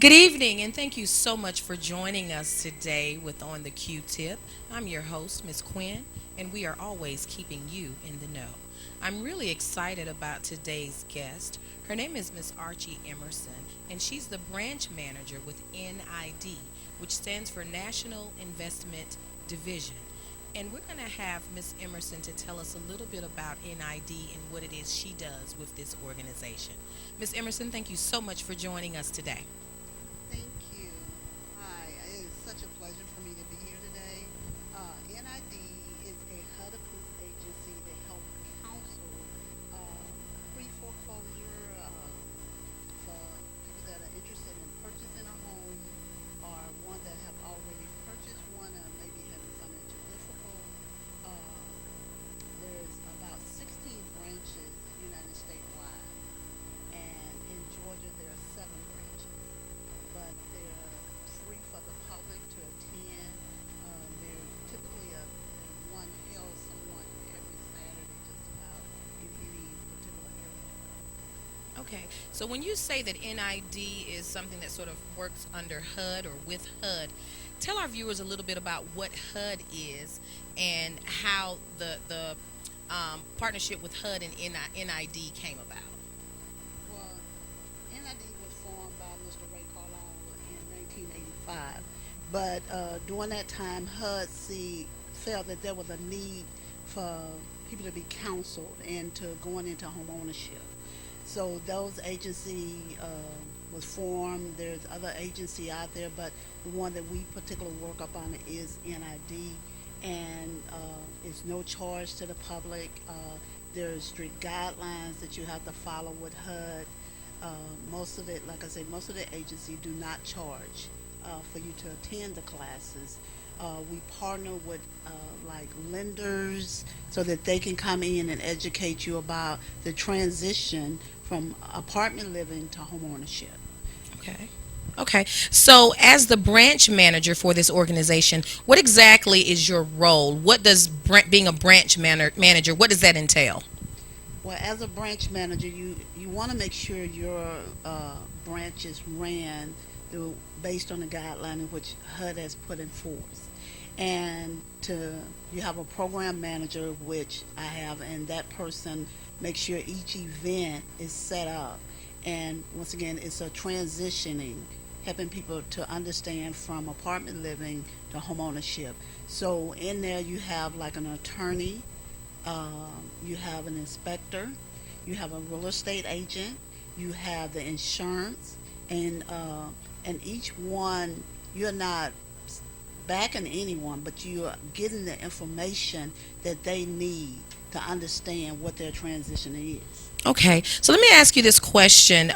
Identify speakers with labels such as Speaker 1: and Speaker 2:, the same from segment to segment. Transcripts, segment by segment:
Speaker 1: Good evening, and thank you so much for joining us today with On the Q-Tip. I'm your host, Miss Quinn, and we are always keeping you in the know. I'm really excited about today's guest. Her name is Miss Archie Emerson, and she's the branch manager with NID, which stands for National Investment Division. And we're going to have Miss Emerson to tell us a little bit about NID and what it is she does with this organization. Miss Emerson, thank you so much for joining us today.
Speaker 2: Thank you. Hi, it is such a pleasure for me to be here today. NID is a HUD approved agency that helps counsel uh, pre foreclosure for people that are interested in purchasing a home or one that have already purchased one or maybe having financial difficult. Uh, there's about 16 branches United Statewide, and in Georgia there are 7 branches, but they're free for the public to attend. They're typically they're one held somewhat every Saturday, just about in any particular area.
Speaker 1: Okay, so when you say that NID is something that sort of works under HUD or with HUD, tell our viewers a little bit about what HUD is and how the partnership with HUD and NID came about.
Speaker 2: Well, NID was formed by Mr. Ray Carlisle in 1985, but during that time, HUD felt that there was a need for people to be counseled into going into home ownership. So those agency was formed. There's other agency out there, but the one that we particularly work up on is NID, and it's no charge to the public. There's strict guidelines that you have to follow with HUD. Most of it, like I said, most of the agency do not charge for you to attend the classes. We partner with like lenders so that they can come in and educate you about the transition from apartment living to home ownership.
Speaker 1: Okay. Okay. So, as the branch manager for this organization, what exactly is your role? What does being a manager, what does that entail?
Speaker 2: Well, as a branch manager, you want to make sure your branch is ran through, based on the guideline in which HUD has put in force. And to you have a program manager, which I have, and that person makes sure each event is set up. And once again, it's a transitioning, helping people to understand from apartment living to home ownership. So in there, you have like an attorney, you have an inspector, you have a real estate agent, you have the insurance, and each one, you're not backing anyone, but you're getting the information that they need to understand what their transition is.
Speaker 1: Okay. So, let me ask you this question.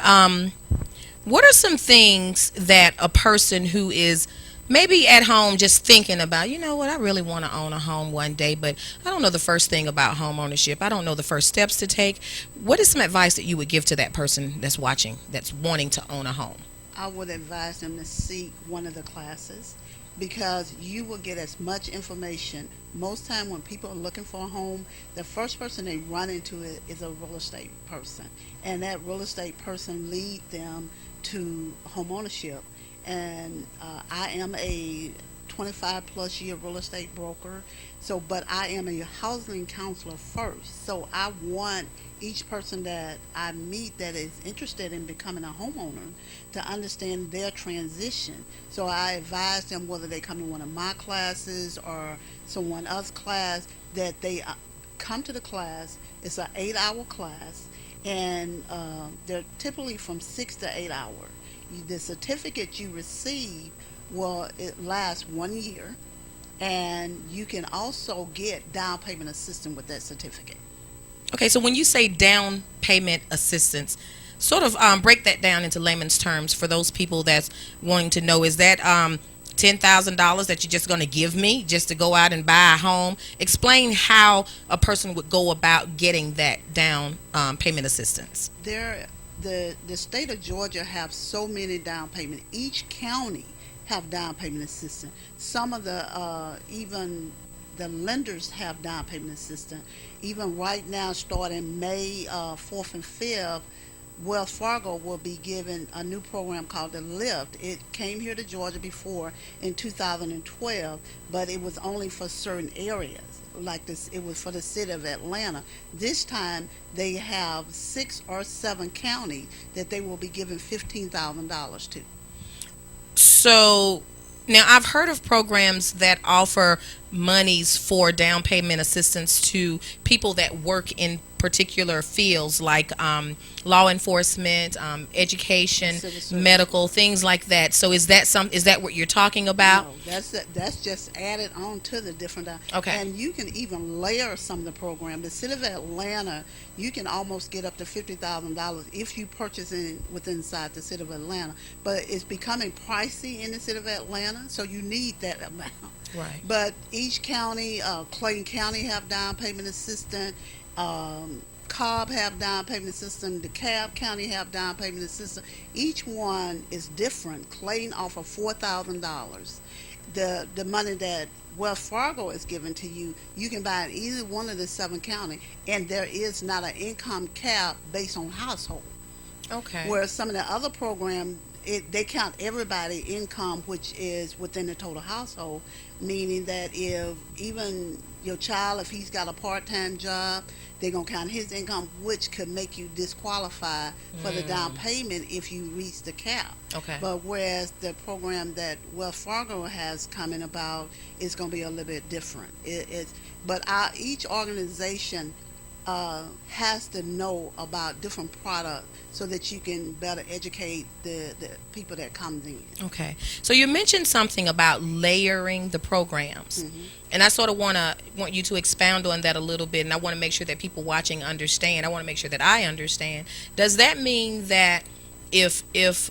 Speaker 1: What are some things that a person who is maybe at home just thinking about, you know what, I really want to own a home one day, but I don't know the first thing about home ownership. I don't know the first steps to take. What is some advice that you would give to that person that's watching, that's wanting to own a home?
Speaker 2: I would advise them to seek one of the classes because you will get as much information. Most time when people are looking for a home, the first person they run into is a real estate person, and that real estate person lead them to home ownership. And I am a 25 plus year real estate broker. So, but I am a housing counselor first. So I want each person that I meet that is interested in becoming a homeowner to understand their transition. So I advise them whether they come to one of my classes or someone else's class that they come to the class. It's an 8 hour class, and they're typically from 6 to 8 hours. The certificate you receive, well, it lasts 1 year, and you can also get down payment assistance with that certificate.
Speaker 1: Okay, so when you say down payment assistance, sort of break that down into layman's terms for those people that's wanting to know. Is that $10,000 that you're just going to give me just to go out and buy a home? Explain how a person would go about getting that down payment assistance.
Speaker 2: There, the state of Georgia have so many down payment. Each county have down payment assistance. Some of the even the lenders have down payment assistance. Even right now, starting May 4th and 5th, Wells Fargo will be giving a new program called the Lift. It came here to Georgia before in 2012, but it was only for certain areas. Like this, it was for the city of Atlanta. This time, they have 6 or 7 counties that they will be giving $15,000 to.
Speaker 1: So now I've heard of programs that offer monies for down payment assistance to people that work in particular fields like law enforcement,
Speaker 2: And
Speaker 1: education,
Speaker 2: civil service.
Speaker 1: medical, things like that. So is that what you're talking about?
Speaker 2: No, that's just added on to the different,
Speaker 1: Okay.
Speaker 2: and you can even layer some of the program. The city of Atlanta, you can almost get up to $50,000 if you purchase within inside the city of Atlanta. But it's becoming pricey in the city of Atlanta, so you need that amount.
Speaker 1: Right.
Speaker 2: But each county, Clayton County have down payment assistance. Cobb have down payment system. DeKalb County have down payment assistance. Each one is different. Clayton offer $4,000. The money that Wells Fargo is giving to you, you can buy in either one of the 7 counties, and there is not an income cap based on household.
Speaker 1: Okay.
Speaker 2: Whereas some of the other programs, they count everybody income, which is within the total household, meaning that if even your child, if he's got a part-time job, they're going to count his income, which could make you disqualify for the down
Speaker 1: Mm.
Speaker 2: payment if you reach the cap.
Speaker 1: Okay.
Speaker 2: But whereas the program that Wells Fargo has coming about is going to be a little bit different. But each organization has to know about different products so that you can better educate the people that comes in.
Speaker 1: Okay. So you mentioned something about layering the programs.
Speaker 2: Hmm.
Speaker 1: And I sort of want you to expound on that a little bit, and I want to make sure that people watching understand. I want to make sure that I understand. Does that mean that if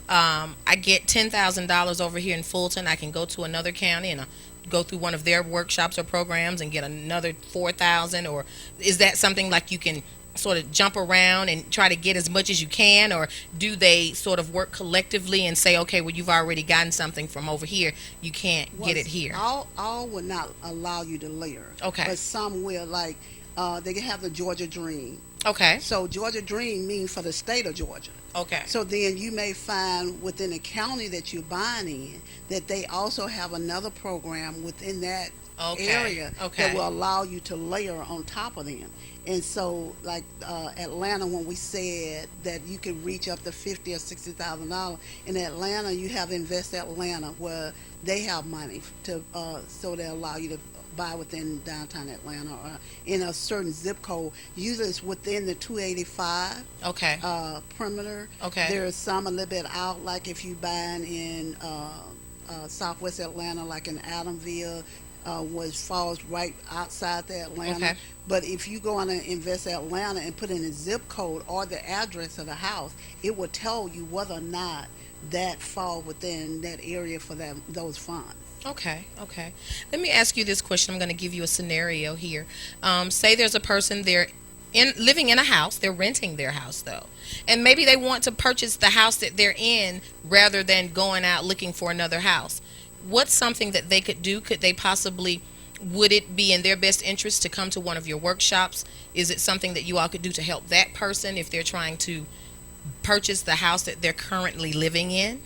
Speaker 1: I get $10,000 over here in Fulton, I can go to another county and go through one of their workshops or programs and get another 4,000, or is that something like you can sort of jump around and try to get as much as you can, or do they sort of work collectively and say, okay, well, you've already gotten something from over here, you can't get it
Speaker 2: Was
Speaker 1: here?
Speaker 2: all would not allow you to layer,
Speaker 1: Okay.
Speaker 2: but some will. Like they can have the Georgia Dream.
Speaker 1: Okay.
Speaker 2: So Georgia Dream means for the state of Georgia.
Speaker 1: Okay.
Speaker 2: So then you may find within the county that you're buying in that they also have another program within that
Speaker 1: Okay.
Speaker 2: area
Speaker 1: Okay.
Speaker 2: that will allow you to layer on top of them. And so, like Atlanta, when we said that you could reach up to $50,000 or $60,000, in Atlanta you have Invest Atlanta, where they have money to so they allow you to buy within downtown Atlanta or in a certain zip code. Usually it's within the 285
Speaker 1: Okay.
Speaker 2: perimeter.
Speaker 1: Okay.
Speaker 2: There is some a little bit out, like if you buying in Southwest Atlanta, like in Adamville, which falls right outside the Atlanta.
Speaker 1: Okay.
Speaker 2: But if you go on and Invest Atlanta and put in the zip code or the address of the house, it will tell you whether or not that fall within that area for those funds.
Speaker 1: Okay, okay. Let me ask you this question. I'm going to give you a scenario here. Say there's a person they're living in a house. They're renting their house though, and maybe they want to purchase the house that they're in rather than going out looking for another house. What's something that they could do? Could they possibly? Would it be in their best interest to come to one of your workshops? Is it something that you all could do to help that person if they're trying to purchase the house that they're currently living in?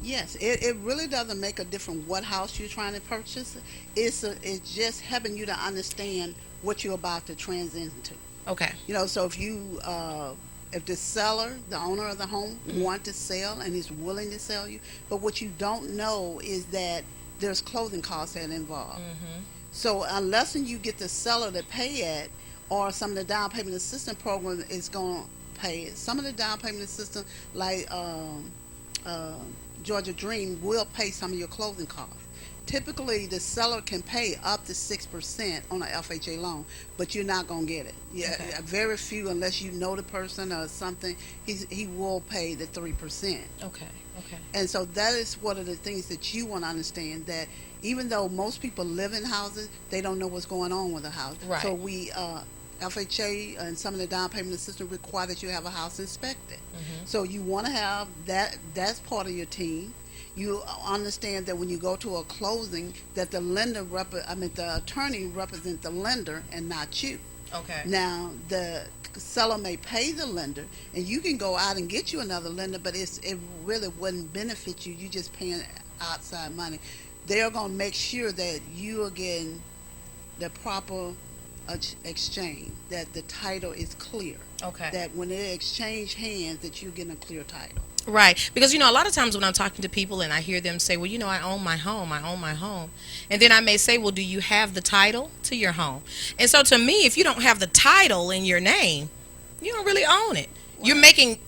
Speaker 2: Yes, it really doesn't make a difference what house you're trying to purchase. It's just helping you to understand what you're about to transition to.
Speaker 1: Okay.
Speaker 2: So if the seller, the owner of the home,
Speaker 1: Mhm.
Speaker 2: want to sell and is willing to sell you, but what you don't know is that there's closing costs that are involved.
Speaker 1: Mhm.
Speaker 2: So unless you get the seller to pay it, or some of the down payment assistance program is going to pay it. Some of the down payment assistance, like uh, Georgia Dream, will pay some of your closing costs. Typically, the seller can pay up to 6% on an FHA loan, but you're not going to get it. Yeah,
Speaker 1: Okay.
Speaker 2: very few, unless you know the person or something. He will pay the 3%.
Speaker 1: Okay. Okay.
Speaker 2: And so that is one of the things that you want to understand, that even though most people live in houses, they don't know what's going on with the house.
Speaker 1: Right.
Speaker 2: So FHA and some of the down payment assistance require that you have a house inspected.
Speaker 1: Mhm.
Speaker 2: So you want to have that. That's part of your team. You understand that when you go to a closing, that the attorney represents the lender and not you.
Speaker 1: Okay.
Speaker 2: Now, the seller may pay the lender, and you can go out and get you another lender, but it really wouldn't benefit you. You just paying outside money. They're gonna make sure that you are getting the proper exchange, that the title is clear,
Speaker 1: Okay.
Speaker 2: that when they exchange hands, that you're getting a clear title.
Speaker 1: Right. Because, a lot of times when I'm talking to people and I hear them say, well, I own my home. I own my home. And then I may say, well, do you have the title to your home? And so to me, if you don't have the title in your name, you don't really own it. You're making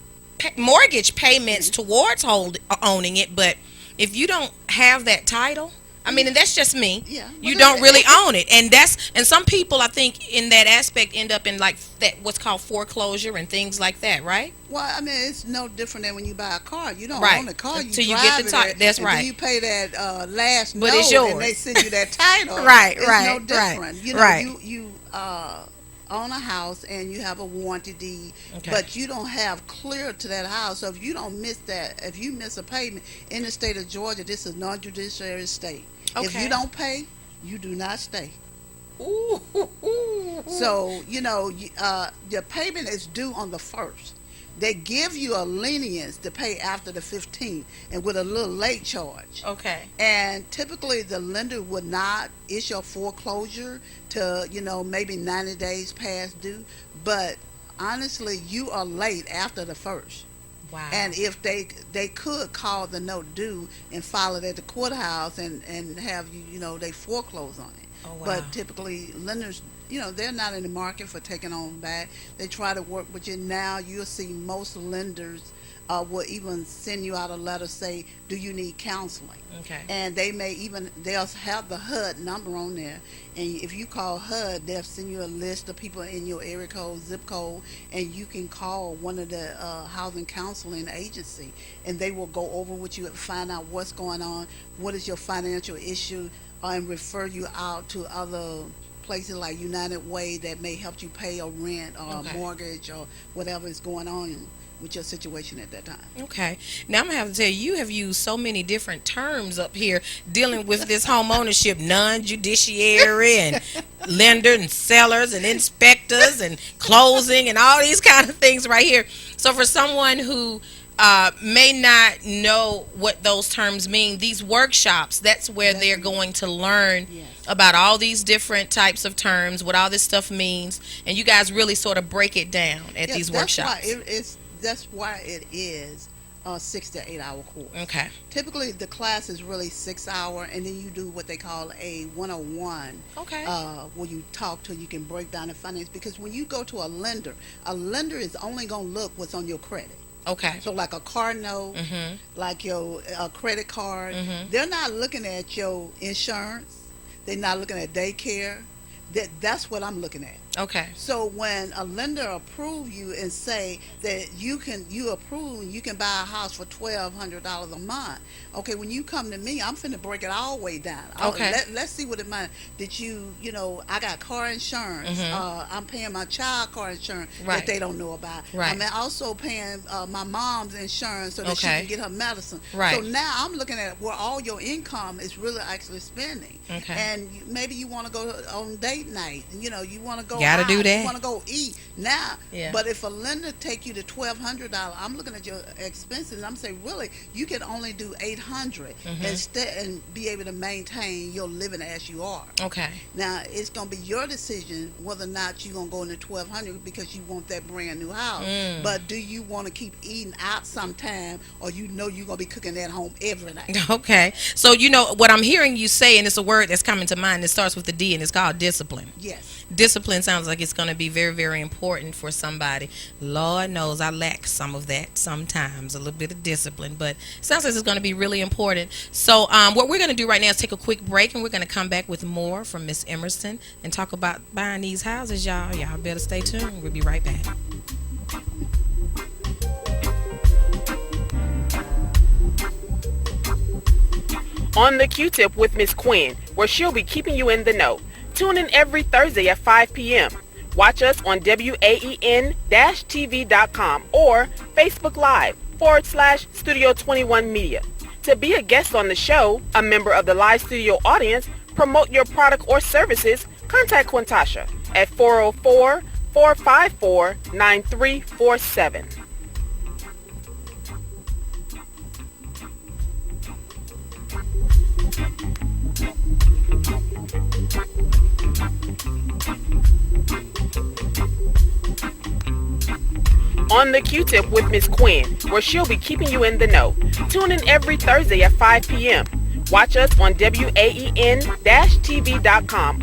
Speaker 1: mortgage payments towards owning it. But if you don't have that title, I mean, and that's just me.
Speaker 2: Yeah.
Speaker 1: You don't really own it, and some people, I think, in that aspect, end up in like that what's called foreclosure and things like that, right?
Speaker 2: Well, I mean, it's no different than when you buy a car. You don't
Speaker 1: Right.
Speaker 2: own the car. You
Speaker 1: Till you
Speaker 2: drive
Speaker 1: get the
Speaker 2: it
Speaker 1: title. That's
Speaker 2: until
Speaker 1: right.
Speaker 2: you pay that last
Speaker 1: But
Speaker 2: note,
Speaker 1: it's yours.
Speaker 2: and they send you that title.
Speaker 1: Right,
Speaker 2: It's
Speaker 1: right,
Speaker 2: no
Speaker 1: right,
Speaker 2: different. You know,
Speaker 1: right.
Speaker 2: you own a house and you have a warranty deed,
Speaker 1: Okay.
Speaker 2: but you don't have clear to that house. So if you don't miss that, if you miss a payment in the state of Georgia, this is non-judiciary state. If
Speaker 1: Okay.
Speaker 2: you don't pay, you do not stay.
Speaker 1: Ooh.
Speaker 2: So, your payment is due on the 1st. They give you a lenience to pay after the 15th and with a little late charge.
Speaker 1: Okay.
Speaker 2: And typically the lender would not issue a foreclosure to, maybe 90 days past due. But honestly, you are late after the 1st.
Speaker 1: Wow.
Speaker 2: And if they could call the note due and file it at the courthouse and have they foreclose on it.
Speaker 1: Oh, wow.
Speaker 2: But typically lenders, they're not in the market for taking on back. They try to work with you. Now you'll see most lenders will even send you out a letter say, do you need counseling?
Speaker 1: Okay.
Speaker 2: And they'll have the HUD number on there, and if you call HUD, they'll send you a list of people in your area code, zip code, and you can call one of the housing counseling agency, and they will go over with you and find out what's going on, what is your financial issue, and refer you out to other places like United Way that may help you pay a rent or
Speaker 1: Okay.
Speaker 2: a mortgage or whatever is going on with your situation at that time.
Speaker 1: Okay. Now I'm gonna have to tell you, you have used so many different terms up here dealing with this home ownership, non-judiciary and lender and sellers and inspectors and closing and all these kind of things right here. So for someone who may not know what those terms mean, these workshops, that's where they're going to learn
Speaker 2: Yes.
Speaker 1: about all these different types of terms, what all this stuff means, and you guys really sort of break it down at these workshops.
Speaker 2: That's why it is a 6 to 8 hour course.
Speaker 1: Okay.
Speaker 2: Typically, the class is really 6 hour, and then you do what they call a 101.
Speaker 1: Okay.
Speaker 2: Where you talk to, you can break down the finance, because when you go to a lender is only going to look what's on your credit.
Speaker 1: Okay.
Speaker 2: So like a car note,
Speaker 1: Mhm.
Speaker 2: like your credit card,
Speaker 1: Mhm.
Speaker 2: they're not looking at your insurance. They're not looking at daycare. That's what I'm looking at.
Speaker 1: Okay.
Speaker 2: So when a lender approve you and say that you approve, you can buy a house for $1,200 a month. Okay, when you come to me, I'm finna break it all the way down.
Speaker 1: Okay.
Speaker 2: Let's see what it might. Did I got car insurance. I'm paying my child car insurance
Speaker 1: Right.
Speaker 2: that they don't know about.
Speaker 1: Right.
Speaker 2: I'm also paying my mom's insurance so that she
Speaker 1: Okay.
Speaker 2: can get her medicine.
Speaker 1: Right.
Speaker 2: So now I'm looking at where all your income is really actually spending.
Speaker 1: Okay.
Speaker 2: And maybe you want to go on date night. You want to go
Speaker 1: Gotta
Speaker 2: out,
Speaker 1: do that.
Speaker 2: You want to go eat now.
Speaker 1: Yeah.
Speaker 2: But if a lender take you to $1,200, I'm looking at your expenses and I'm saying, really, you can only do 800 instead and be able to maintain your living as you are.
Speaker 1: Okay.
Speaker 2: Now it's gonna be your decision whether or not you're gonna go into 1,200 because you want that brand new house. But do you want to keep eating out sometime, or you're gonna be cooking at home every night?
Speaker 1: Okay. So what I'm hearing you say, and it's a word that's coming to mind. It starts with the D, and it's called discipline.
Speaker 2: Yes.
Speaker 1: Discipline sounds like it's going to be very, very important for somebody. Lord knows I lack some of that sometimes, a little bit of discipline, but it sounds like it's going to be really important. So what we're going to do right now is take a quick break, and we're going to come back with more from Miss Emerson and talk about buying these houses, y'all. Y'all better stay tuned. We'll be right back.
Speaker 3: On the Q-Tip with Miss Quinn, where she'll be keeping you in the know. Tune in every Thursday at 5 p.m. Watch us on waen-tv.com or Facebook Live /Studio 21 Media. To be a guest on the show, a member of the live studio audience, promote your product or services, contact Quintasha at 404-454-9347. On the Q-Tip with Miss Quinn, where she'll be keeping you in the know. Tune in every Thursday at 5 p.m. Watch us on waen-tv.com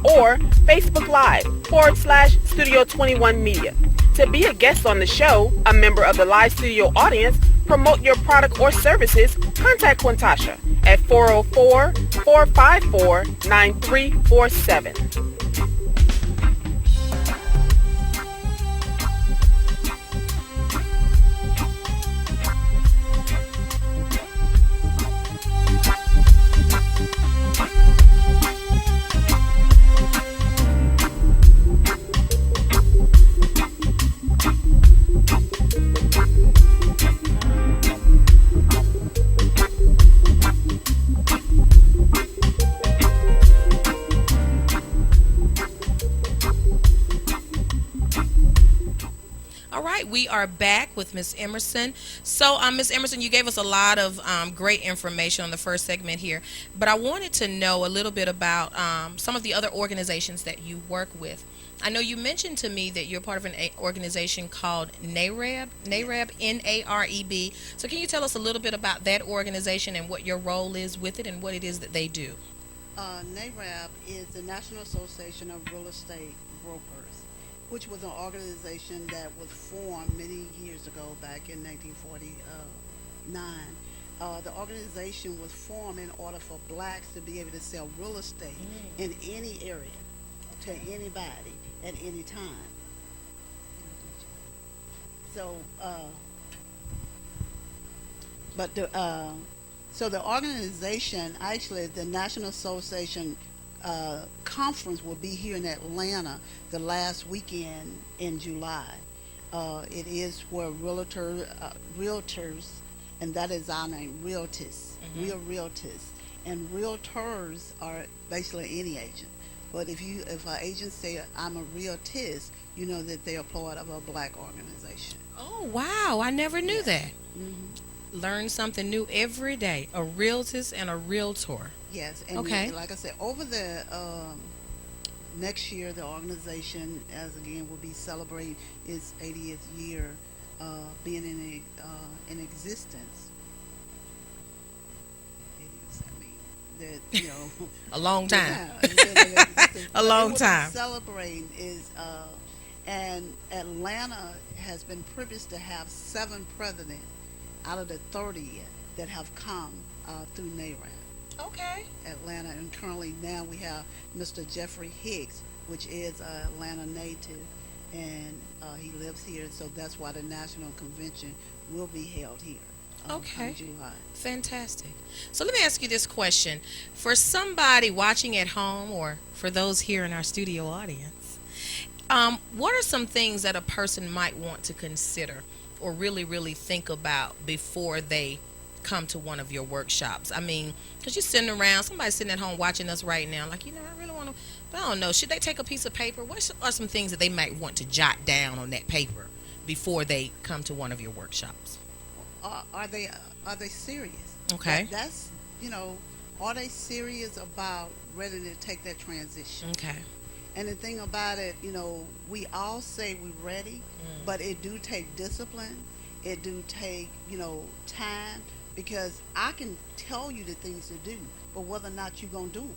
Speaker 3: or Facebook Live /Studio 21 Media. To be a guest on the show, a member of the live studio audience, promote your product or services, contact Quintasha at 404-454-9347.
Speaker 1: All right, we are back with Miss Emerson. So, Miss Emerson, you gave us a lot of great information on the first segment here, but I wanted to know a little bit about some of the other organizations that you work with. I know you mentioned to me that you're part of an organization called NAREB, N-A-R-E-B. So, can you tell us a little bit about that organization and what your role is with it and what it is that they do?
Speaker 2: NAREB is the National Association of Real Estate Brokers, which was an organization that was formed many years ago, back in 1949. The organization was formed in order for blacks to be able to sell real estate in any area to anybody at any time. So, but the organization, actually, the National Association conference will be here in Atlanta the last weekend in July. It is where realtors, and that is our name, realtors. We are realtors, and realtors are basically any agent. But if an agent say I'm a realtist, you know that they are part of a black organization.
Speaker 1: Oh, wow, I never knew
Speaker 2: Yes.
Speaker 1: that.
Speaker 2: hmm
Speaker 1: Learn something new every day. A realtist and a realtor.
Speaker 2: Yes, and
Speaker 1: Okay.
Speaker 2: like I said, over the next year, the organization, as again, will be celebrating its 80th year being in existence. 80s, I mean, that
Speaker 1: A long time.
Speaker 2: yeah, it's been in existence.
Speaker 1: A
Speaker 2: But
Speaker 1: long
Speaker 2: what
Speaker 1: time.
Speaker 2: we're celebrating is, and Atlanta has been privileged to have 7 presidents out of the 30 that have come through NARAB.
Speaker 1: Okay.
Speaker 2: Atlanta, and currently now we have Mr. Jeffrey Hicks, which is an Atlanta native, and he lives here, so that's why the national convention will be held here
Speaker 1: Okay.
Speaker 2: in July.
Speaker 1: Fantastic. So let me ask you this question. For somebody watching at home or for those here in our studio audience, what are some things that a person might want to consider or really, really think about before they come to one of your workshops? I mean, because you're sitting around, somebody's sitting at home watching us right now, like, I really want to, but I don't know, should they take a piece of paper? What are some things that they might want to jot down on that paper before they come to one of your workshops?
Speaker 2: Are they serious?
Speaker 1: Okay.
Speaker 2: That's are they serious about ready to take that transition?
Speaker 1: Okay.
Speaker 2: And the thing about it, we all say we're ready, but it do take discipline. It do take, time, because I can tell you the things to do, but whether or not you're going to do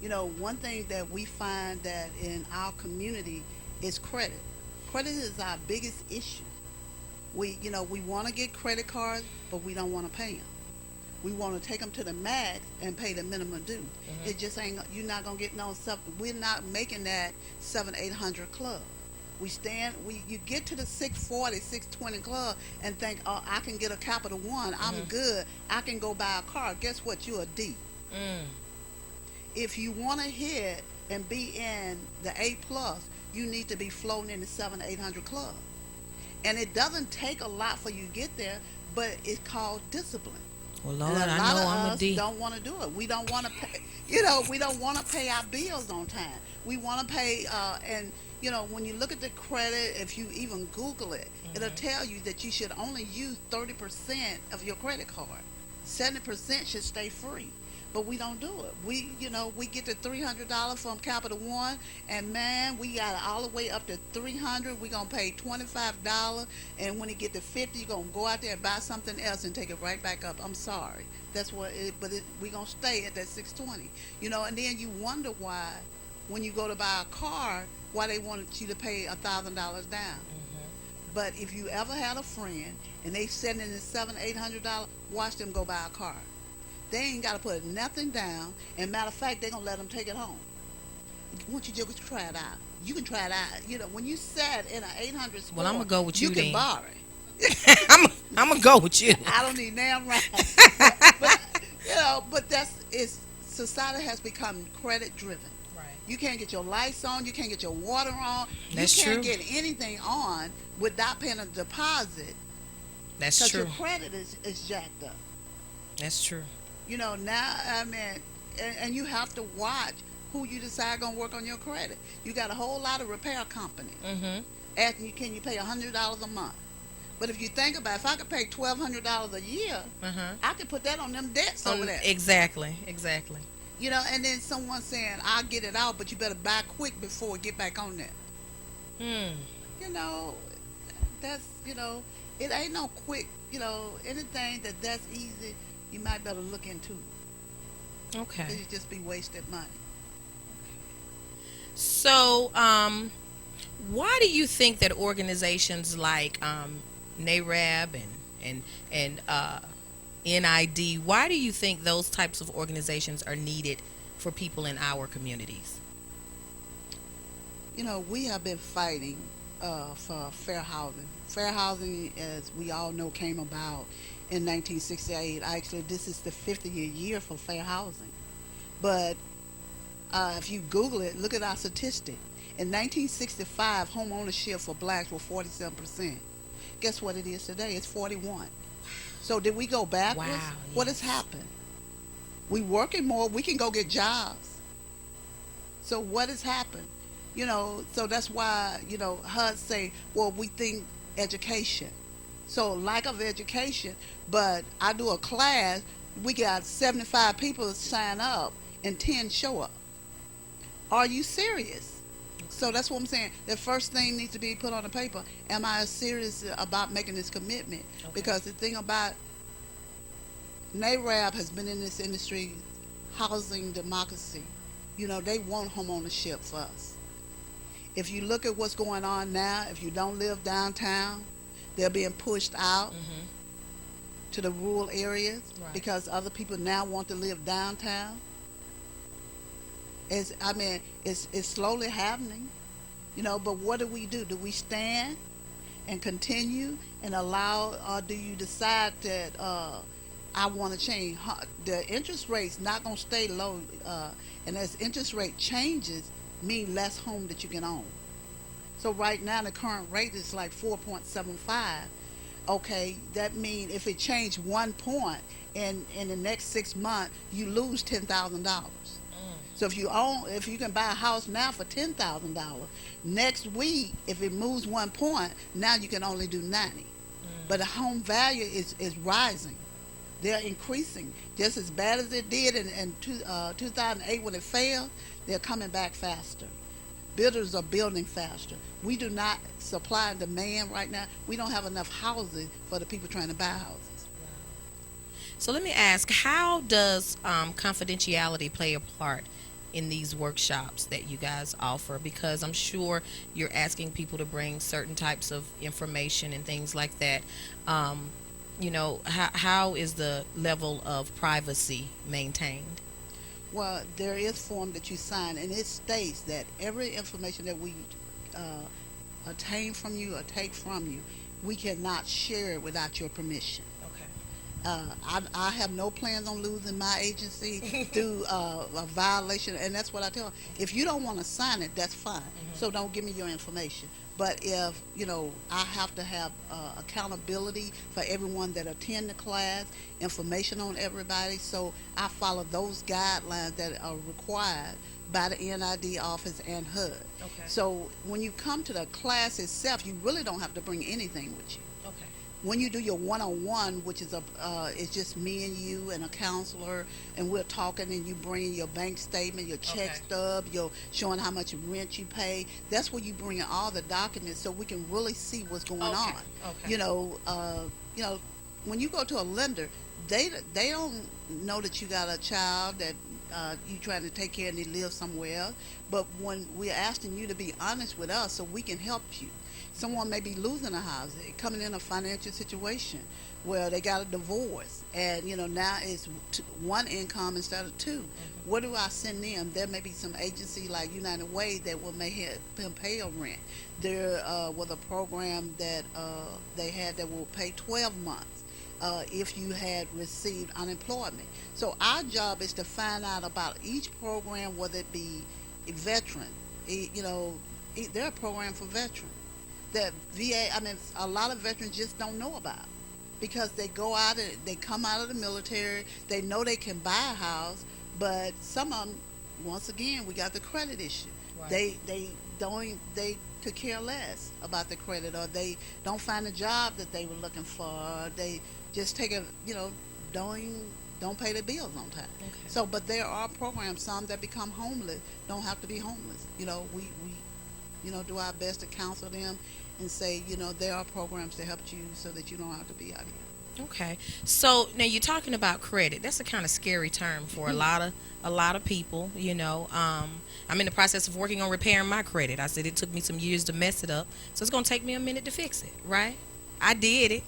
Speaker 2: them. One thing that we find that in our community is credit. Credit is our biggest issue. We want to get credit cards, but we don't want to pay them. We want to take them to the max and pay the minimum due. It just ain't. You're not gonna get no stuff. We're not making that 700-800 club. You get to the 640, 620 club and think, oh, I can get a Capital One. I'm good. I can go buy a car. Guess what? You're a D. If you want to hit and be in the A plus, you need to be floating in the 700-800 club. And it doesn't take a lot for you to get there, but it's called discipline.
Speaker 1: Well,
Speaker 2: And
Speaker 1: Lord,
Speaker 2: a
Speaker 1: I
Speaker 2: lot
Speaker 1: know
Speaker 2: of
Speaker 1: I'm a
Speaker 2: us
Speaker 1: D.
Speaker 2: don't want to do it. We don't want to pay, we don't want to pay our bills on time. We want to pay, and when you look at the credit, if you even Google it, it'll
Speaker 1: Hmm.
Speaker 2: tell you that you should only use 30% of your credit card. 70% should stay free. But we don't do it. We get the $300 from Capital One, and man, we got it all the way up to 300. We're gonna pay $25, and when it get to 50, you're gonna go out there and buy something else and take it right back up. I'm sorry, that's what it. But we gonna stay at that 620. And then you wonder why, when you go to buy a car, why they wanted you to pay $1,000 down. But if you ever had a friend and they sending in $700-800, watch them go buy a car. They ain't got to put nothing down. And matter of fact, they're going to let them take it home. Once you just try it out. You can try it out. When you sat in an 800
Speaker 1: Well, I'm
Speaker 2: score,
Speaker 1: gonna go with
Speaker 2: you
Speaker 1: you
Speaker 2: can
Speaker 1: then.
Speaker 2: borrow it.
Speaker 1: I'm gonna go with you.
Speaker 2: I don't need damn right. But, but society has become credit driven.
Speaker 1: Right.
Speaker 2: You can't get your lights on. You can't get your water on. You
Speaker 1: That's
Speaker 2: can't
Speaker 1: true.
Speaker 2: get anything on without paying a deposit
Speaker 1: That's
Speaker 2: because your
Speaker 1: true.
Speaker 2: credit is jacked up.
Speaker 1: That's true.
Speaker 2: Now, I mean, and you have to watch who you decide gonna work on your credit. You got a whole lot of repair companies
Speaker 1: Mhm.
Speaker 2: asking you, can you pay $100 a month? But if you think about it, if I could pay $1,200 a year,
Speaker 1: Uh huh.
Speaker 2: I could put that on them debts over there.
Speaker 1: Exactly. Exactly.
Speaker 2: And then someone saying, I'll get it out, but you better buy quick before we get back on there.
Speaker 1: Hmm.
Speaker 2: You know, that's, it ain't no quick, anything that's easy, you might better look into.
Speaker 1: Okay.
Speaker 2: It just be wasted money.
Speaker 1: So, why do you think that organizations like NARAB and NID, why do you think those types of organizations are needed for people in our communities?
Speaker 2: We have been fighting for fair housing. Fair housing, as we all know, came about in 1968. Actually, this is the 50th year for fair housing. But if you Google it, look at our statistic. In 1965, home ownership for blacks was 47%. Guess what it is today? It's 41. So did we go backwards?
Speaker 1: Wow.
Speaker 2: What has
Speaker 1: Yes.
Speaker 2: happened? We working more. We can go get jobs. So what has happened? So that's why, HUD say, well, we think education. So lack of education, but I do a class, we got 75 people sign up and 10 show up. Are you serious? So that's what I'm saying. The first thing needs to be put on the paper. Am I serious about making this commitment?
Speaker 1: Okay.
Speaker 2: Because the thing about NARAB has been in this industry, housing democracy. They want home ownership for us. If you look at what's going on now, if you don't live downtown, they're being pushed out
Speaker 1: Mhm.
Speaker 2: to the rural areas
Speaker 1: Right.
Speaker 2: because other people now want to live downtown. It's slowly happening, but what do we do? Do we stand and continue and allow, or do you decide that I want to change? The interest rate's not going to stay low, and as interest rate changes, mean less home that you can own. So right now the current rate is like 4.75. Okay, that means if it changed 1 point in the next 6 months, you lose $10,000. So if you can buy a house now for $10,000, next week if it moves 1 point, now you can only do 90. But the home value is rising. They're increasing just as bad as it did in 2008 when it failed. They're coming back faster. Builders are building faster. We do not supply and demand right now. We don't have enough housing for the people trying to buy houses.
Speaker 1: So let me ask, how does confidentiality play a part in these workshops that you guys offer? Because I'm sure you're asking people to bring certain types of information and things like that. How is the level of privacy maintained?
Speaker 2: Well, there is form that you sign, and it states that every information that we obtain from you or take from you, we cannot share it without your permission.
Speaker 1: Okay.
Speaker 2: I have no plans on losing my agency through a violation, and that's what I tell them. If you don't want to sign it, that's fine. So don't give me your information. But if I have to have accountability for everyone that attend the class, information on everybody. So I follow those guidelines that are required by the NID office and HUD.
Speaker 1: Okay.
Speaker 2: So when you come to the class itself, you really don't have to bring anything with you.
Speaker 1: Okay.
Speaker 2: When you do your one-on-one, which is it's just me and you and a counselor, and we're talking, and you bring your bank statement, your check
Speaker 1: Okay.
Speaker 2: stub, your showing how much rent you pay. That's where you bring in all the documents, so we can really see what's going
Speaker 1: Okay.
Speaker 2: on.
Speaker 1: Okay.
Speaker 2: You know, when you go to a lender, they don't know that you got a child that you trying to take care of and they live somewhere else. But when we're asking you to be honest with us, so we can help you. Someone may be losing a house, coming in a financial situation where they got a divorce, and now it's one income instead of two. What do I send them? There may be some agency like United Way that will may help them pay a rent. There was a program that they had that will pay 12 months if you had received unemployment. So our job is to find out about each program, whether it be a veteran. There are programs for veterans that VA, I mean, a lot of veterans just don't know about, because they go out and they come out of the military, they know they can buy a house, but some of them, once again, we got the credit issue.
Speaker 1: Right.
Speaker 2: They could care less about the credit, or they don't find a job that they were looking for, or they just take don't pay their bills on time.
Speaker 1: Okay.
Speaker 2: So, but there are programs, some that become homeless don't have to be homeless. We do our best to counsel them and say, there are programs to help you so that you don't have to be out here.
Speaker 1: Okay. So now you're talking about credit. That's a kind of scary term for a lot of people. I'm in the process of working on repairing my credit. I said it took me some years to mess it up, so it's gonna take me a minute to fix it. Right? I did it.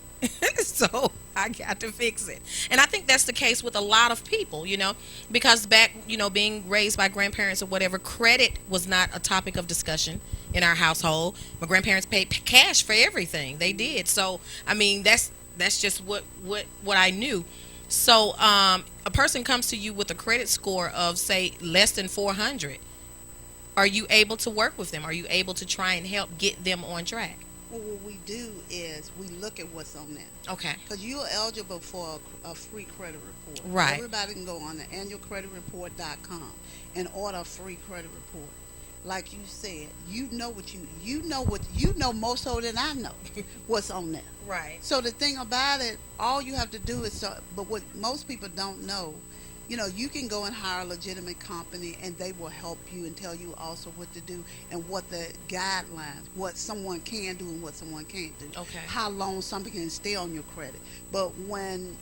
Speaker 1: So I got to fix it. And I think that's the case with a lot of people, because back, being raised by grandparents or whatever, credit was not a topic of discussion in our household. My grandparents paid cash for everything. They did. So, I mean, that's just what I knew. So, a person comes to you with a credit score of, say, less than 400. Are you able to work with them? Are you able to try and help get them on track?
Speaker 2: Well, what we do is we look at what's on there.
Speaker 1: Okay.
Speaker 2: Because you're eligible for a free credit report.
Speaker 1: Right.
Speaker 2: Everybody can go on the annualcreditreport.com and order a free credit report. Like you said, you know more so than I know what's on there.
Speaker 1: Right.
Speaker 2: So the thing about it, all you have to do is, but what most people don't know, you can go and hire a legitimate company, and they will help you and tell you also what to do and what the guidelines, what someone can do and what someone can't do.
Speaker 1: Okay.
Speaker 2: How long something can stay on your credit. But when,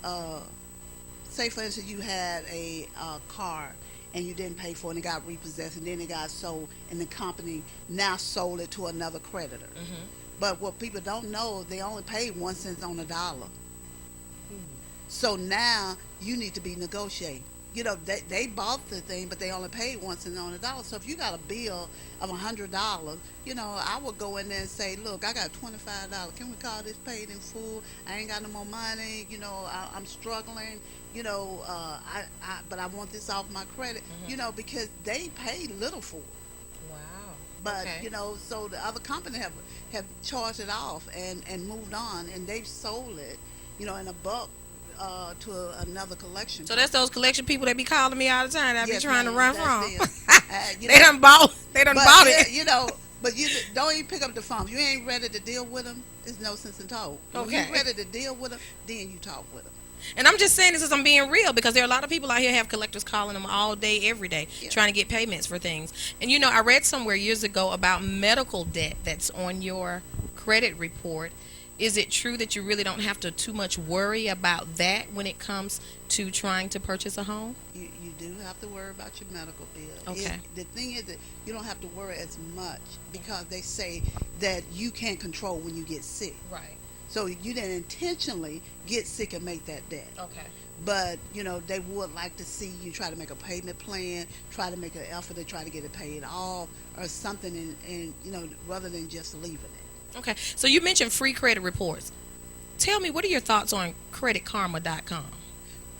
Speaker 2: say for instance, you had a car and you didn't pay for it and it got repossessed and then it got sold, and the company now sold it to another creditor. But what people don't know, they only paid 1 cent on a dollar. So now you need to be negotiating. They bought the thing, but they only paid 1 cent on a dollar. So if you got a bill of $100, I would go in there and say, look, I got $25. Can we call this paid in full? I ain't got no more money. I'm struggling. But I want this off my credit. Because they paid little for it.
Speaker 1: Wow.
Speaker 2: But
Speaker 1: Okay.
Speaker 2: so the other company have charged it off and moved on, and they've sold it, in a buck to another collection.
Speaker 1: So that's those collection people that be calling me all the time that I be
Speaker 2: Yes,
Speaker 1: trying to
Speaker 2: ma'am,
Speaker 1: run
Speaker 2: that's
Speaker 1: from.
Speaker 2: them.
Speaker 1: They done bought it.
Speaker 2: But you don't even pick up the phone. If you ain't ready to deal with them, there's no sense in talk. When
Speaker 1: Okay.
Speaker 2: you ready to deal with them, then you talk with them.
Speaker 1: And I'm just saying this as I'm being real, because there are a lot of people out here have collectors calling them all day, every day,
Speaker 2: Yeah.
Speaker 1: trying to get payments for things. And I read somewhere years ago about medical debt that's on your credit report. Is it true that you really don't have to too much worry about that when it comes to trying to purchase a home?
Speaker 2: You do have to worry about your medical bill.
Speaker 1: Okay.
Speaker 2: The thing is that you don't have to worry as much, because they say that you can't control when you get sick.
Speaker 1: Right.
Speaker 2: So you didn't intentionally get sick and make that debt.
Speaker 1: Okay.
Speaker 2: But, they would like to see you try to make a payment plan, try to make an effort to try to get it paid off or something, and rather than just leaving it.
Speaker 1: Okay. So you mentioned free credit reports. tell me, what are your thoughts on creditkarma.com?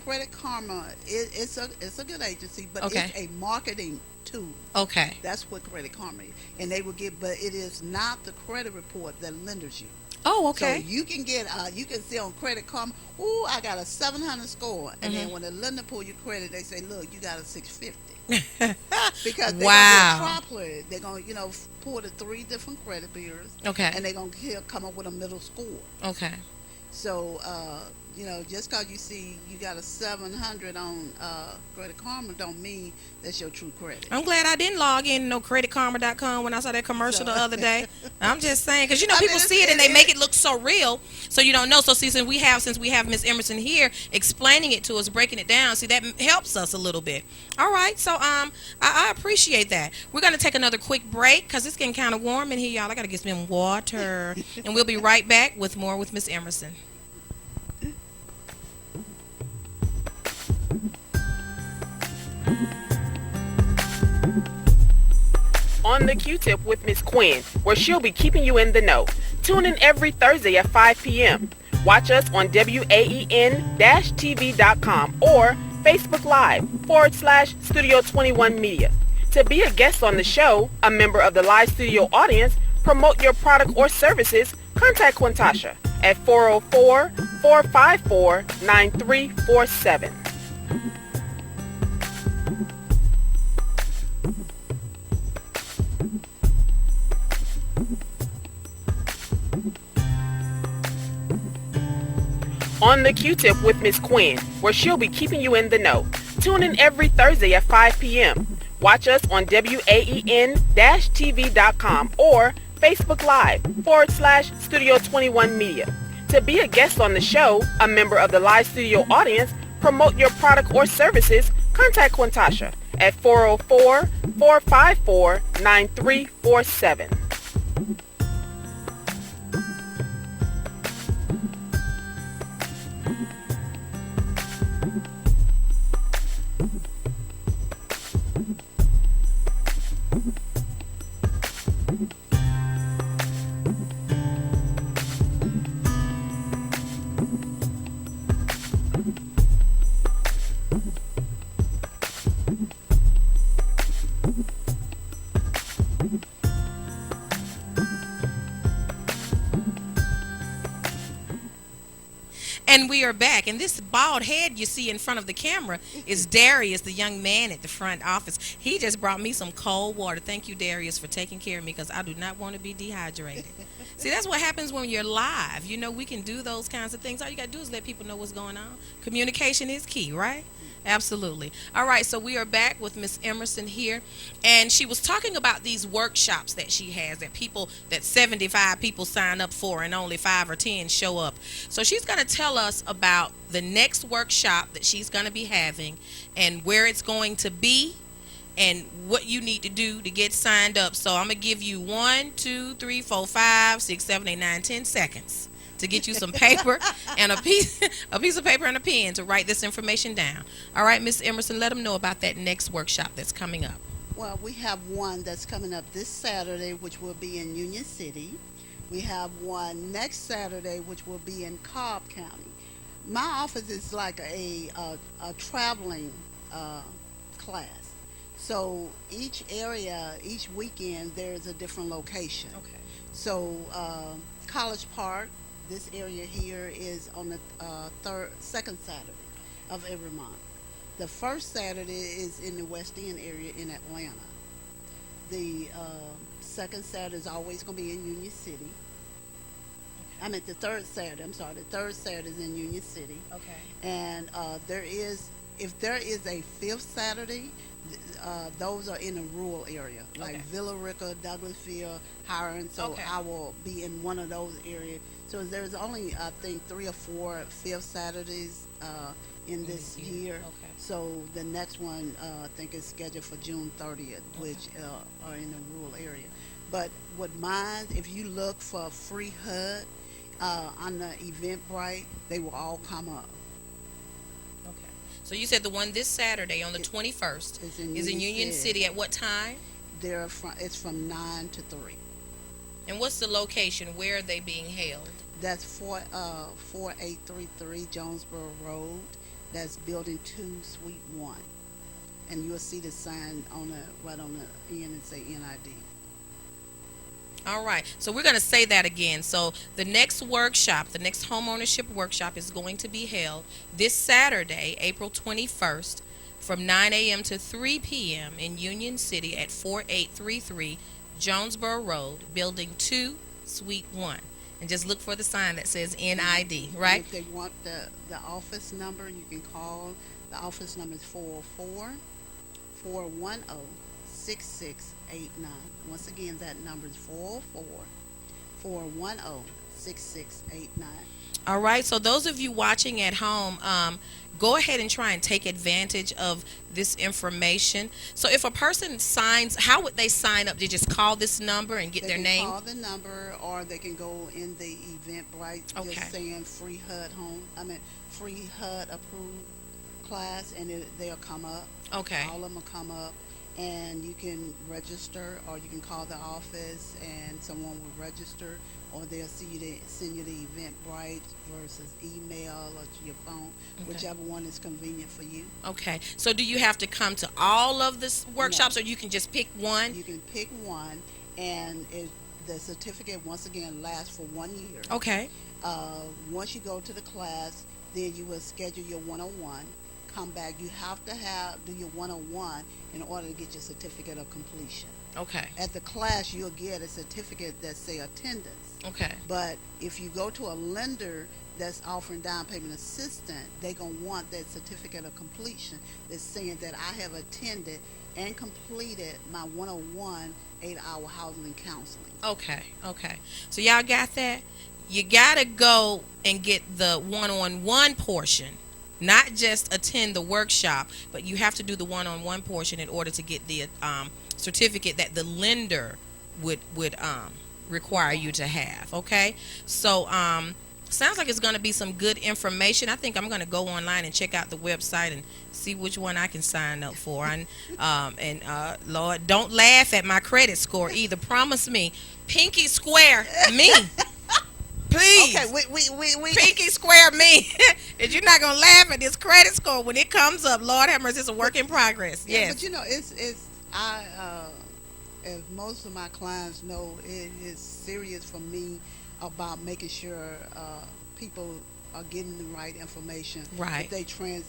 Speaker 2: Credit Karma, it's a good agency, but it's
Speaker 1: Okay.
Speaker 2: a marketing tool.
Speaker 1: Okay.
Speaker 2: That's what Credit Karma is, and they will get, but it is not the credit report that lenders you.
Speaker 1: Oh,
Speaker 2: So
Speaker 1: okay.
Speaker 2: you can get, you can see on Credit Karma, ooh, I got a 700 score, and then when the lender pull your credit, they say, look, you got a 650. Because they're gonna do a
Speaker 1: Wow.
Speaker 2: trial period. They're gonna, pull the three different credit bureaus,
Speaker 1: Okay.
Speaker 2: and they're gonna come up with a middle score.
Speaker 1: Okay.
Speaker 2: So, just because you see you got a 700 on Credit Karma, don't mean that's your true credit.
Speaker 1: I'm glad I didn't log in no creditkarma.com when I saw that commercial the
Speaker 2: So,
Speaker 1: other day. I'm just saying, because
Speaker 2: I mean,
Speaker 1: people see it and they make it look so real, so you don't know. So see, since we have Miss Emerson here explaining it to us, breaking it down, see that helps us a little bit. All right, so I appreciate that. We're gonna take another quick break because it's getting kind of warm in here, y'all. I gotta get some water, and we'll be right back with more with Miss Emerson.
Speaker 3: On the Q-Tip with Miss Quinn, where she'll be keeping you in the know. Tune in every Thursday at 5 p.m. Watch us on waen-tv.com or Facebook Live /Studio 21 Media. To be a guest on the show, a member of the live studio audience, promote your product or services, contact Quintasha at 404-454-9347. On the Q-Tip with Miss Quinn, where she'll be keeping you in the know. Tune in every Thursday at 5 p.m. Watch us on waen-tv.com or Facebook Live /Studio 21 Media. To be a guest on the show, a member of the live studio audience, promote your product or services, contact Quintasha at 404-454-9347.
Speaker 1: And we are back. And this bald head you see in front of the camera is Darius, the young man at the front office. He just brought me some cold water. Thank you, Darius, for taking care of me because I do not want to be dehydrated. See, that's what happens when you're live. We can do those kinds of things. All you got to do is let people know what's going on. Communication is key, right? Absolutely. All right, so we are back with Miss Emerson here, and she was talking about these workshops that she has that 75 people sign up for and only 5 or 10 show up. So she's going to tell us about the next workshop that she's going to be having and where it's going to be and what you need to do to get signed up. So I'm going to give you 1, 2, 3, 4, 5, 6, 7, 8, 9, 10 seconds to get you some paper and a piece of paper and a pen to write this information down. All right, Miss Emerson, let them know about that next workshop that's coming up.
Speaker 2: Well, we have one that's coming up this Saturday, which will be in Union City. We have one next Saturday, which will be in Cobb County. My office is like a traveling class. So each area, each weekend, there's a different location.
Speaker 1: Okay.
Speaker 2: So College Park, this area here is on the second Saturday of every month. The first Saturday is in the West End area in Atlanta. The second Saturday is always going to be in Union City. I meant the third Saturday. I'm sorry. The third Saturday is in Union City.
Speaker 1: Okay.
Speaker 2: And if there is a fifth Saturday, those are in a rural area, like
Speaker 1: Okay.
Speaker 2: Villa Rica, Douglasville, Hiram. So
Speaker 1: Okay.
Speaker 2: I will be in one of those areas. So there's only, I think, 3 or 4 fifth Saturdays in this year.
Speaker 1: Okay.
Speaker 2: So the next one, I think, is scheduled for June 30th, which are in a rural area. But with mine, if you look for free HUD on the Eventbrite, they will all come up.
Speaker 1: Okay. So you said the one this Saturday on the 21st
Speaker 2: It's in
Speaker 1: is in Union City. At what time?
Speaker 2: It's from 9 to 3.
Speaker 1: And what's the location? Where are they being held?
Speaker 2: That's 4833 Jonesboro Road. That's Building 2, Suite 1. And you'll see the sign on the right on the end and say NID.
Speaker 1: All right. So we're going to say that again. So the next workshop, the next homeownership workshop is going to be held this Saturday, April 21st, from 9 a.m. to 3 p.m. in Union City at 4833 Jonesboro Road, Building 2, Suite 1. And just look for the sign that says NID, right?
Speaker 2: If they want the office number, you can call. The office number is 404-410-6689. Once again, that number is 404-410-6689.
Speaker 1: All right. So those of you watching at home, go ahead and try and take advantage of this information. So if a person signs, how would they sign up? They just call this number and get
Speaker 2: They
Speaker 1: their
Speaker 2: can
Speaker 1: name?
Speaker 2: call the number, or they can go in the Eventbrite,
Speaker 1: Okay.
Speaker 2: just saying free HUD free HUD approved class, and they'll come up.
Speaker 1: Okay.
Speaker 2: All of them will come up, and you can register, or you can call the office, and someone will register, or they'll send you the Eventbrite versus email or to your phone,
Speaker 1: Okay.
Speaker 2: whichever one is convenient for you.
Speaker 1: Okay. So do you have to come to all of the workshops, or you can just pick one?
Speaker 2: You can pick one, and the certificate once again lasts for 1 year.
Speaker 1: Okay.
Speaker 2: Once you go to the class, then you will schedule your one-on-one. Come back. You have to do your one-on-one in order to get your certificate of completion.
Speaker 1: Okay.
Speaker 2: At the class, you'll get a certificate that say attendance.
Speaker 1: Okay.
Speaker 2: But if you go to a lender that's offering down payment assistance, they're going to want that certificate of completion that's saying that I have attended and completed my one-on-one 8-hour housing and counseling.
Speaker 1: Okay. Okay. So y'all got that? You got to go and get the one-on-one portion, not just attend the workshop, but you have to do the one-on-one portion in order to get the certificate that the lender would require you to have. Okay. So sounds like it's going to be some good information. I think I'm going to go online and check out the website and see which one I can sign up for. And Lord, don't laugh at my credit score either. Promise me, pinky square me. Please.
Speaker 2: Okay, we
Speaker 1: Pinky square me. That you're not gonna laugh at this credit score when it comes up. Lord have mercy, it's a work in progress.
Speaker 2: Yeah,
Speaker 1: Yes.
Speaker 2: but as most of my clients know, it is serious for me about making sure people are getting the right information.
Speaker 1: Right.
Speaker 2: That they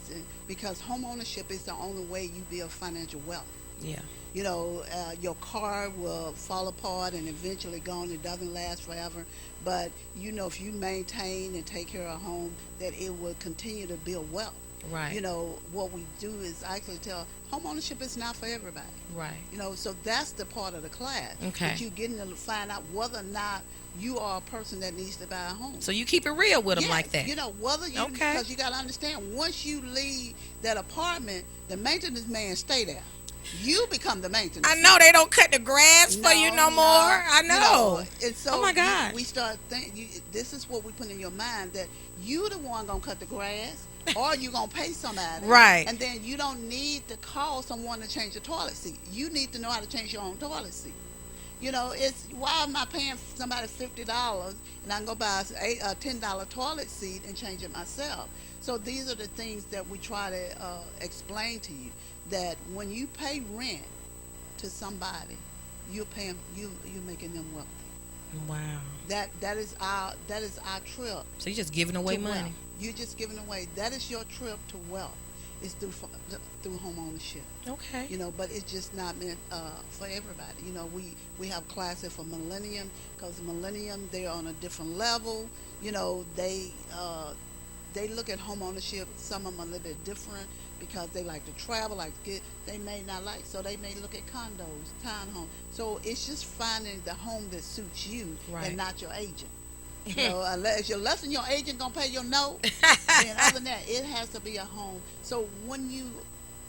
Speaker 2: because home ownership is the only way you build financial wealth.
Speaker 1: Yeah.
Speaker 2: You know, your car will fall apart and eventually gone. It doesn't last forever. But, you know, if you maintain and take care of a home, that it will continue to build wealth.
Speaker 1: Right.
Speaker 2: You know, what we do is actually tell home ownership is not for everybody.
Speaker 1: Right.
Speaker 2: You know, so that's the part of the class.
Speaker 1: Okay.
Speaker 2: That you're getting to find out whether or not you are a person that needs to buy a home.
Speaker 1: So you keep it real with them
Speaker 2: Yes,
Speaker 1: like that.
Speaker 2: You know, whether you,
Speaker 1: Okay.
Speaker 2: because you got to understand, once you leave that apartment, the maintenance man stay there. You become the maintenance.
Speaker 1: I know they don't cut the grass for you no more. I
Speaker 2: You
Speaker 1: know.
Speaker 2: and so
Speaker 1: Oh my God.
Speaker 2: we start thinking. This is what we put in your mind, that you the one gonna cut the grass, or you gonna pay somebody.
Speaker 1: Right.
Speaker 2: And then you don't need to call someone to change your toilet seat. You need to know how to change your own toilet seat. You know, it's why am I paying somebody $50 and I can go buy a $10 toilet seat and change it myself? So these are the things that we try to explain to you, that when you pay rent to somebody, you're making them wealthy.
Speaker 1: Wow.
Speaker 2: That is our trip.
Speaker 1: So you're just giving away
Speaker 2: to
Speaker 1: money.
Speaker 2: wealth. You're just giving away. That is your trip to wealth. It's through home ownership.
Speaker 1: Okay.
Speaker 2: You know, but it's just not meant for everybody. You know, we have classes for millennium, because millennium, they're on a different level. You know, they look at home ownership. Some of them are a little bit different because they like to travel, they may not like, so they may look at condos, townhomes. So it's just finding the home that suits you,
Speaker 1: Right.
Speaker 2: and not your agent. You know, unless your agent gonna pay your note, then other than that, it has to be a home. So when you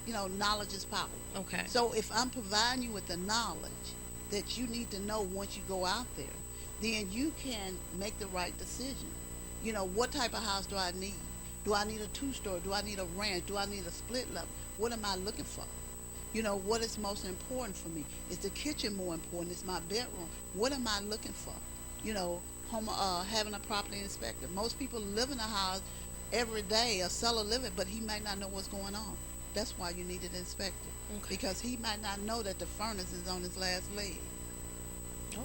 Speaker 2: know, knowledge is power.
Speaker 1: Okay.
Speaker 2: So if I'm providing you with the knowledge that you need to know once you go out there, then you can make the right decision. You know, what type of house do I need? Do I need a 2-story? Do I need a ranch? Do I need a split level? What am I looking for? What is most important for me? Is the kitchen more important? Is my bedroom? What am I looking for? You know, having a property inspector. Most people live in a house every day, a seller living, but he might not know what's going on. That's why you need an inspector,
Speaker 1: Okay.
Speaker 2: because he might not know that the furnace is on its last leg.
Speaker 1: Okay.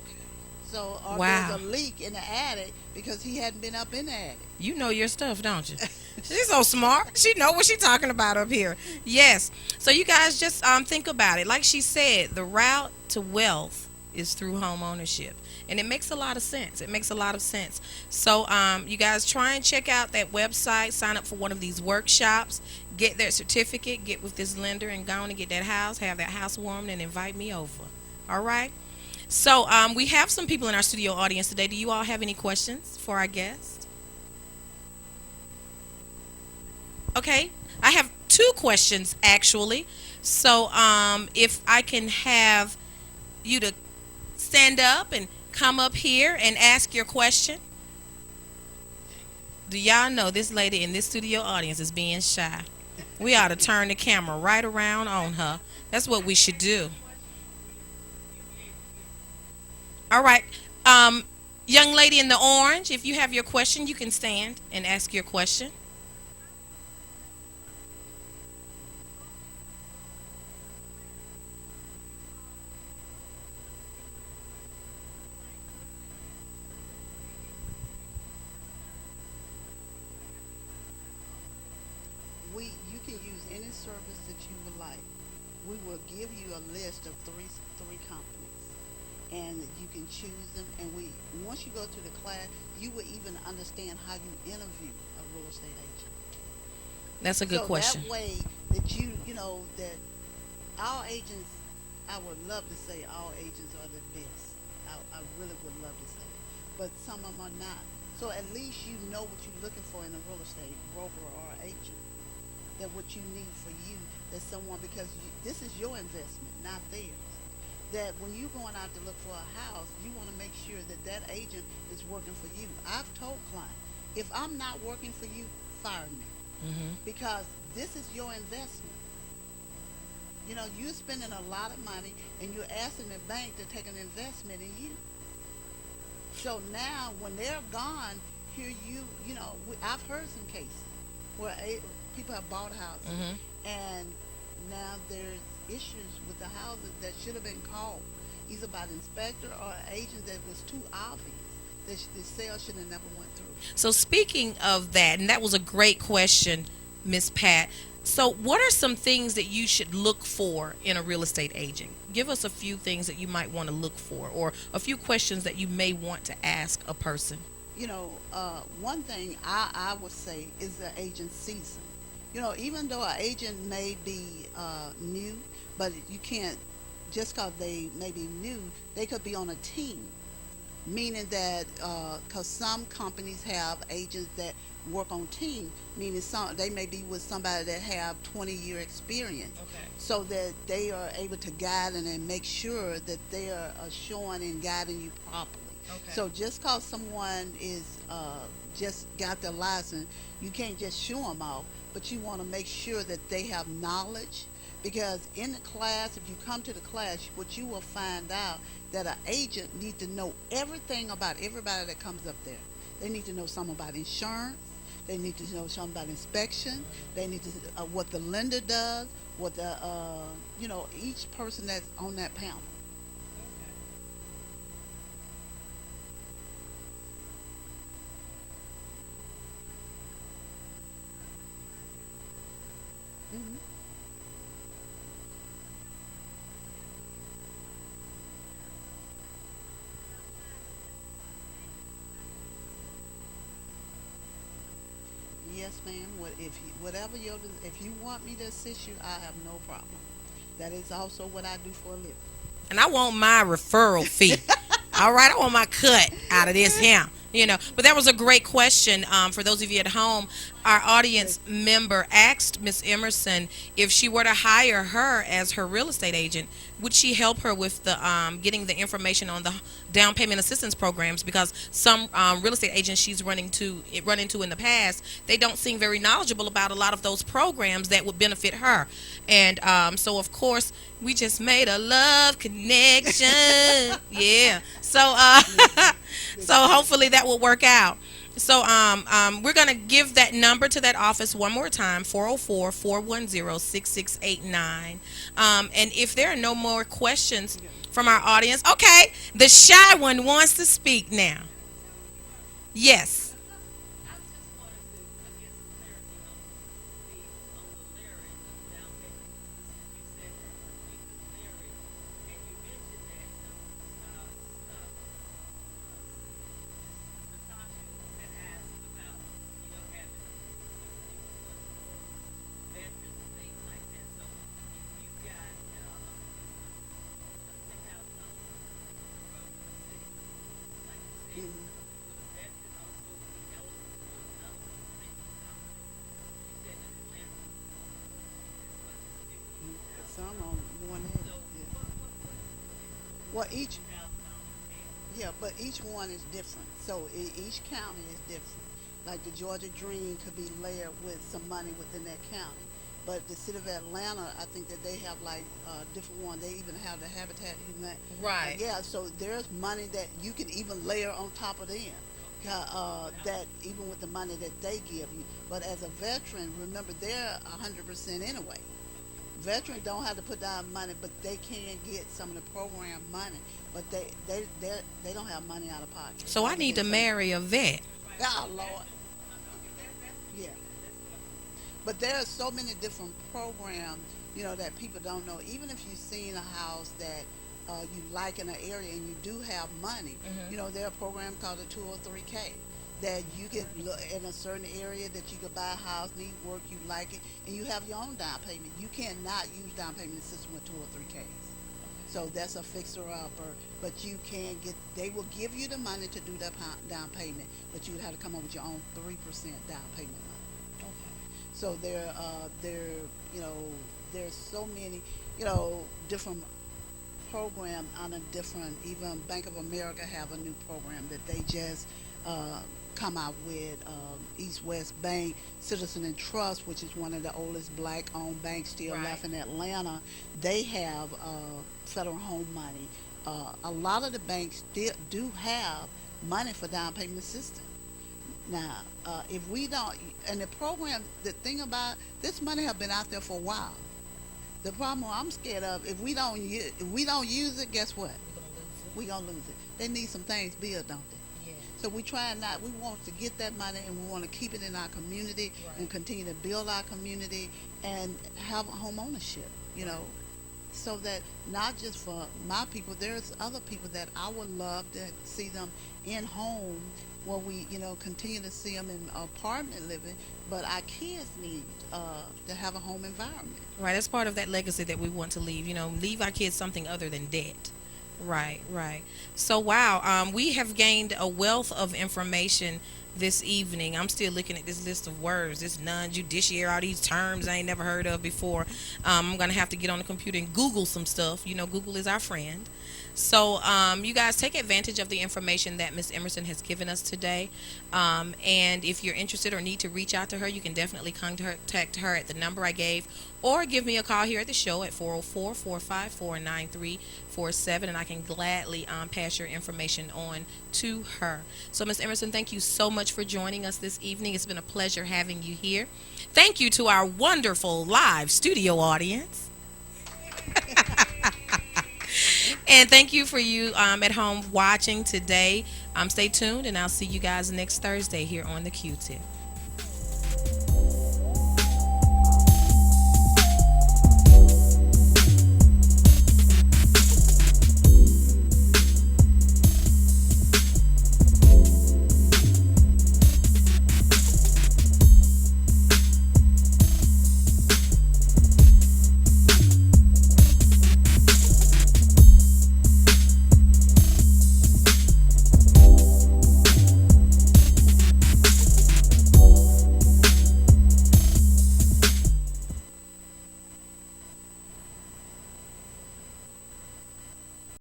Speaker 2: So, or there's
Speaker 1: Wow.
Speaker 2: a leak in the attic because he hadn't been up in the attic.
Speaker 1: You know your stuff, don't you? She's so smart. She know what she's talking about up here. Yes. So you guys just think about it. Like she said, the route to wealth is through home ownership. And it makes a lot of sense. It makes a lot of sense. So you guys try and check out that website, sign up for one of these workshops, get that certificate, get with this lender and go on and get that house, have that house warmed and invite me over. All right? So we have some people in our studio audience today. Do you all have any questions for our guest? Okay, I have two questions actually. So if I can have you to stand up and come up here and ask your question. Do y'all know this lady in this studio audience is being shy? We ought to turn the camera right around on her. That's what we should do. All right. Young lady in the orange, if you have your question, you can stand and ask your question.
Speaker 2: You can use any service that you would like. We will give you a list of three companies, and you can choose them. And once you go to the class, you will even understand how you interview a real estate agent.
Speaker 1: That's a good
Speaker 2: So
Speaker 1: question.
Speaker 2: that way that that all agents, I would love to say all agents are the best. I really would love to say, but some of them are not. So at least you know what you're looking for in a real estate broker or agent. That what you need for you, that someone, because this is your investment, not theirs. That when you're going out to look for a house, you want to make sure that that agent is working for you. I've told clients, if I'm not working for you, fire me,
Speaker 1: Hmm.
Speaker 2: because this is your investment. You're spending a lot of money and you're asking the bank to take an investment in you. So now when they're gone, here I've heard some cases where people have bought houses,
Speaker 1: Hmm.
Speaker 2: and now there's issues with the houses that should have been called either by the inspector or an agent that was too obvious that the sale should have never went through.
Speaker 1: So speaking of that, and that was a great question, Miss Pat. So what are some things that you should look for in a real estate agent? Give us a few things that you might want to look for, or a few questions that you may want to ask a person.
Speaker 2: One thing I would say is the agent season. Even though an agent may be new, but you can't, just because they may be new, they could be on a team. Meaning that, because some companies have agents that work on team, meaning they may be with somebody that have 20-year experience,
Speaker 1: Okay.
Speaker 2: so that they are able to guide and then make sure that they are showing and guiding you properly.
Speaker 1: Okay.
Speaker 2: So just because someone is just got their license, you can't just show them off, but you want to make sure that they have knowledge. Because in the class, if you come to the class, what you will find out that an agent needs to know everything about everybody that comes up there. They need to know something about insurance. They need to know something about inspection. They need to what the lender does, what the each person that's on that panel. Hmm. Yes, ma'am. If you want me to assist you, I have no problem. That is also what I do for a living.
Speaker 1: And I want my referral fee. All right, I want my cut out of this here. But that was a great question. For those of you at home, our
Speaker 2: Yes.
Speaker 1: audience member asked Miss Emerson if she were to hire her as her real estate agent, would she help her with the getting the information on the down payment assistance programs? Because some real estate agents she's run into in the past, they don't seem very knowledgeable about a lot of those programs that would benefit her. And so of course we just made a love connection. Yeah. So so
Speaker 2: Yes.
Speaker 1: hopefully that will work out. So we're going to give that number to that office one more time, 404-410-6689. And if there are no more questions
Speaker 2: Yeah.
Speaker 1: from our audience, okay, the shy one wants to speak now. Yes.
Speaker 2: Mhm. Mhm. Some on more than that. Yeah. Well, yeah, but each one is different. So each county is different. Like the Georgia Dream could be layered with some money within that county. But the city of Atlanta, I think that they have like different one. They even have the Habitat Human.
Speaker 1: Right.
Speaker 2: Yeah, so there's money that you can even layer on top of them. That even with the money that they give you. But as a veteran, remember they're 100% anyway. Veterans don't have to put down money, but they can get some of the program money. But they don't have money out of pocket.
Speaker 1: So I
Speaker 2: Other
Speaker 1: need
Speaker 2: than
Speaker 1: to
Speaker 2: some,
Speaker 1: marry a vet.
Speaker 2: oh Lord, yeah. But there are so many different programs, that people don't know. Even if you've seen a house that you like in an area and you do have money, there are programs called the 203K that you get in a certain area that you could buy a house, need work, you like it, and you have your own down payment. You cannot use down payment system with 203Ks. So that's a fixer upper, but you can get. They will give you the money to do that down payment, but you would have to come up with your own 3% down payment money. So you know, there's so many, different programs on a different. Even Bank of America have a new program that they just uh, come out with. East West Bank, Citizen and Trust, which is one of the oldest black-owned banks still
Speaker 1: Right.
Speaker 2: left in Atlanta. They have federal home money. A lot of the banks still do have money for down payment assistance. Now, if we don't, and the program, the thing about this money have been out there for a while. The problem I'm scared of, if we don't use it, guess what?
Speaker 1: We're gonna lose
Speaker 2: We gonna lose it. They need some things built, don't they?
Speaker 1: it. Yeah.
Speaker 2: So we try not. We want to get that money, and we want to keep it in our community and
Speaker 1: Right.
Speaker 2: continue to build our community and have home ownership. So that not just for my people, there's other people that I would love to see them in home where we, continue to see them in apartment living, but our kids need to have a home environment.
Speaker 1: Right. That's part of that legacy that we want to leave. Leave our kids something other than debt. Right, right. So, wow, we have gained a wealth of information this evening. I'm still looking at this list of words, this non judiciary, all these terms I ain't never heard of before. I'm going to have to get on the computer and Google some stuff. Google is our friend. So, you guys take advantage of the information that Miss Emerson has given us today. And if you're interested or need to reach out to her, you can definitely contact her at the number I gave or give me a call here at the show at 404-454-9347, and I can gladly pass your information on to her. So, Miss Emerson, thank you so much for joining us this evening. It's been a pleasure having you here. Thank you to our wonderful live studio audience. And thank you for you at home watching today. Stay tuned, and I'll see you guys next Thursday here on the Q-Tip.